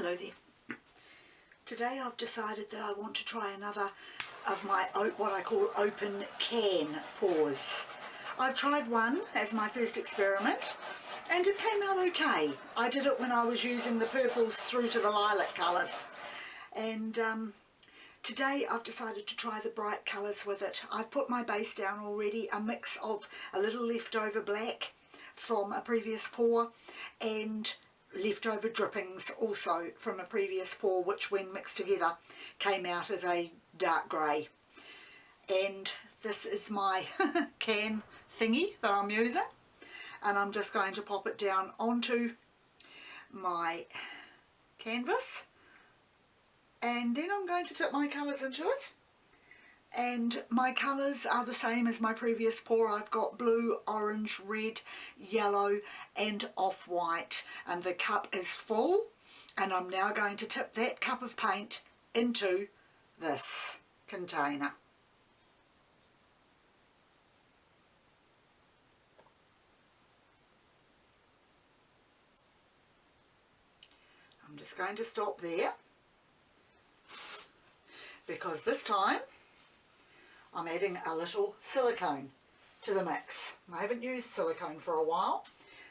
Hello there. Today I've decided that I want to try another of my what I call open can pours. I've tried one as my first experiment and it came out okay. I did it when I was using the purples through to the lilac colours, and today I've decided to try the bright colours with it. I've put my base down already, a mix of a little leftover black from a previous pour and leftover drippings also from a previous pour, which when mixed together came out as a dark grey. And this is my can thingy that I'm using, and I'm just going to pop it down onto my canvas, and then I'm going to tip my colours into it. And my colours are the same as my previous pour. I've got blue, orange, red, yellow and off-white, and the cup is full, and I'm now going to tip that cup of paint into this container. I'm just going to stop there because this time I'm adding a little silicone to the mix. I haven't used silicone for a while,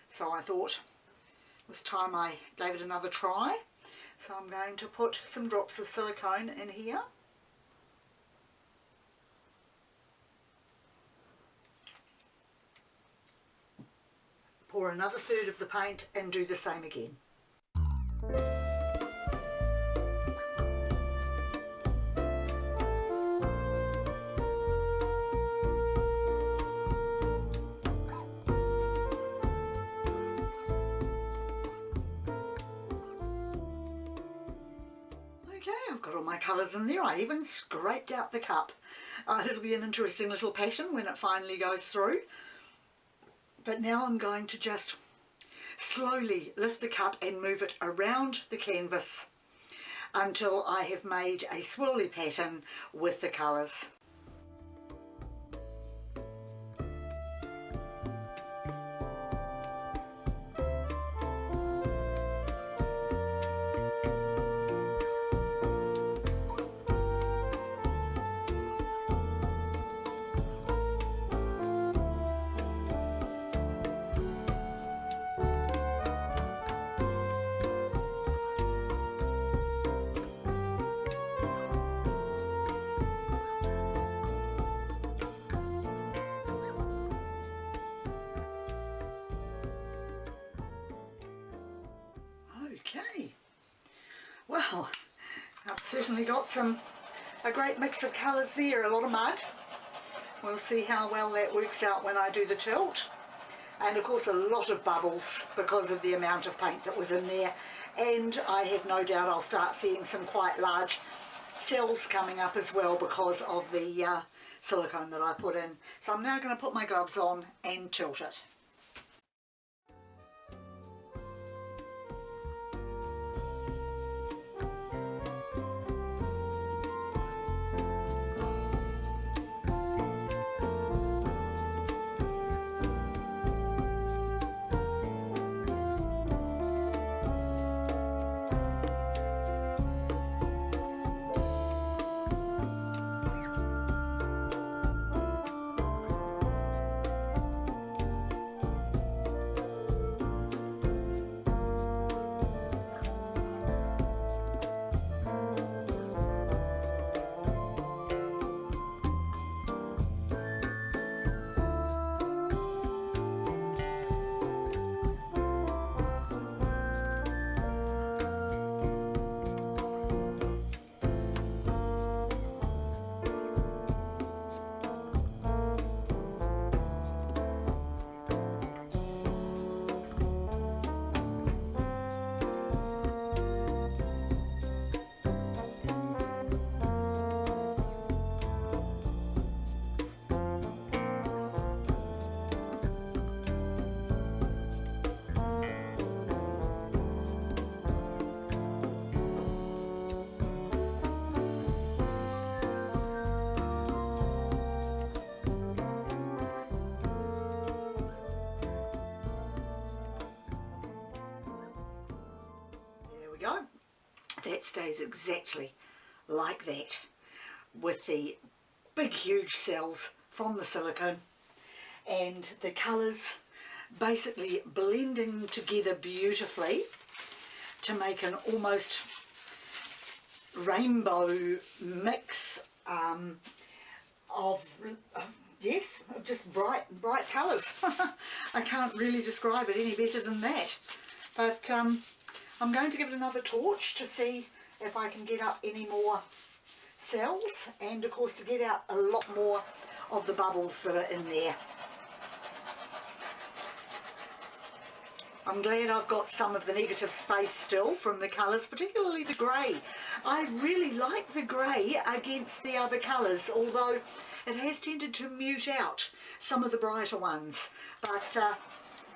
so I thought it was time I gave it another try. So I'm going to put some drops of silicone in here. Pour another third of the paint and do the same again. I've got all my colours in there. I even scraped out the cup. It'll be an interesting little pattern when it finally goes through. But now I'm going to just slowly lift the cup and move it around the canvas until I have made a swirly pattern with the colours. Okay, well, I've certainly got a great mix of colours there, a lot of mud. We'll see how well that works out when I do the tilt. And of course a lot of bubbles because of the amount of paint that was in there. And I have no doubt I'll start seeing some quite large cells coming up as well because of the silicone that I put in. So I'm now going to put my gloves on and tilt it. that stays exactly like that, with the big huge cells from the silicone and the colours basically blending together beautifully to make an almost rainbow mix of yes, just bright colours. I can't really describe it any better than that. But I'm going to give it another torch to see if I can get up any more cells, and of course to get out a lot more of the bubbles that are in there. I'm glad I've got some of the negative space still from the colours, particularly the grey. I really like the grey against the other colours, although it has tended to mute out some of the brighter ones. But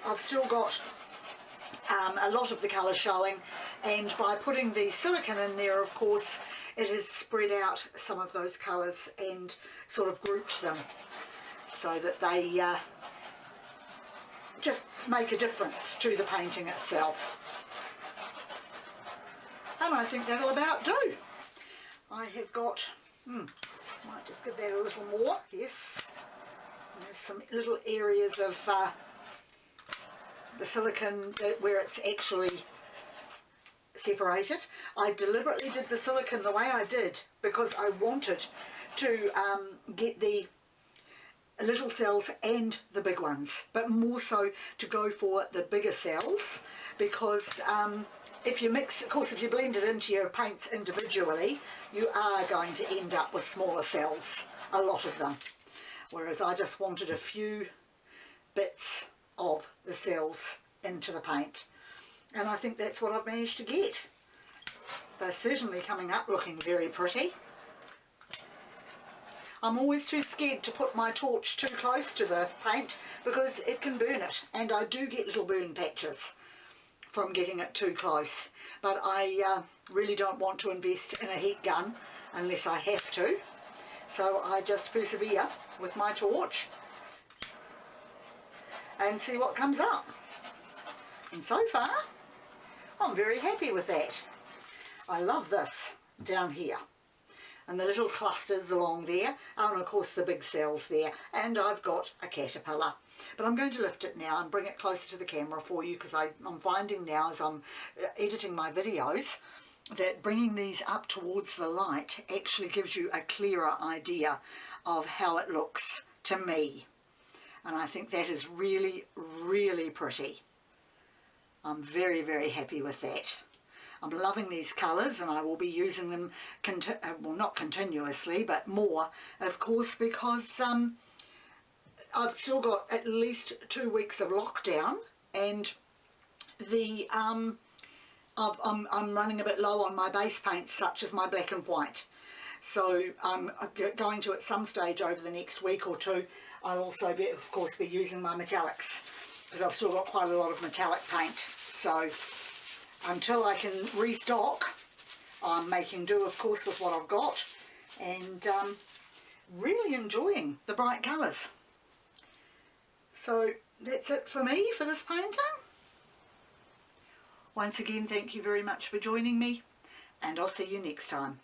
I've still got a lot of the colour showing, and by putting the silicone in there, of course, it has spread out some of those colours and sort of grouped them so that they just make a difference to the painting itself. And I think that'll about do. I have got, might just give that a little more, yes. There's some little areas of the silicone where it's actually separated. I deliberately did the silicone the way I did because I wanted to get the little cells and the big ones, but more so to go for the bigger cells, because if you mix, of course, if you blend it into your paints individually, you are going to end up with smaller cells, a lot of them, whereas I just wanted a few bits of the cells into the paint, and I think that's what I've managed to get. They're certainly coming up looking very pretty. I'm always too scared to put my torch too close to the paint because it can burn it, and I do get little burn patches from getting it too close, but I really don't want to invest in a heat gun unless I have to, so I just persevere with my torch and see what comes up. And so far I'm very happy with that. I love this down here and the little clusters along there, and of course the big cells there, and I've got a caterpillar. But I'm going to lift it now and bring it closer to the camera for you, because I'm finding now as I'm editing my videos that bringing these up towards the light actually gives you a clearer idea of how it looks to me, and I think that is really, really pretty. I'm very, very happy with that. I'm loving these colours, and I will be using them, well, not continuously, but more, of course, because I've still got at least 2 weeks of lockdown, and the I'm running a bit low on my base paints, such as my black and white. So I'm going to, at some stage over the next week or two, I'll also be, of course, be using my metallics, because I've still got quite a lot of metallic paint. So until I can restock, I'm making do, of course, with what I've got, and really enjoying the bright colours. So that's it for me for this painting. Once again, thank you very much for joining me, and I'll see you next time.